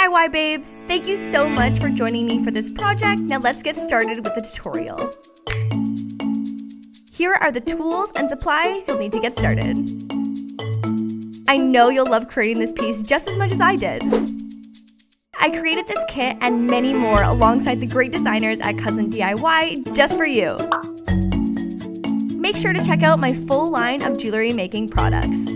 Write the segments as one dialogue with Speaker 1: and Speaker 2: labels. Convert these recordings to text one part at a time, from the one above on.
Speaker 1: DIY babes! Thank you so much for joining me for this project. Now let's get started with the tutorial. Here are the tools and supplies you'll need to get started. I know you'll love creating this piece just as much as I did. I created this kit and many more alongside the great designers at Cousin DIY just for you. Make sure to check out my full line of jewelry making products.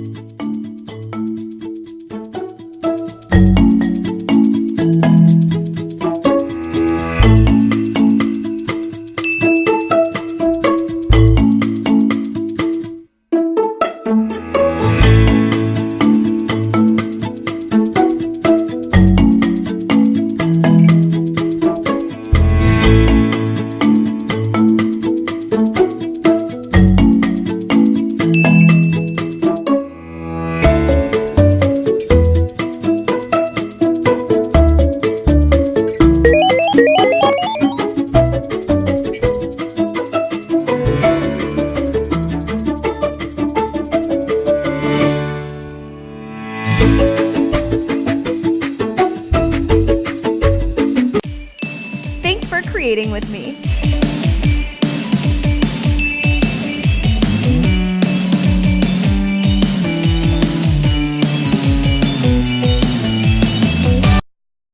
Speaker 1: Thanks for creating with me.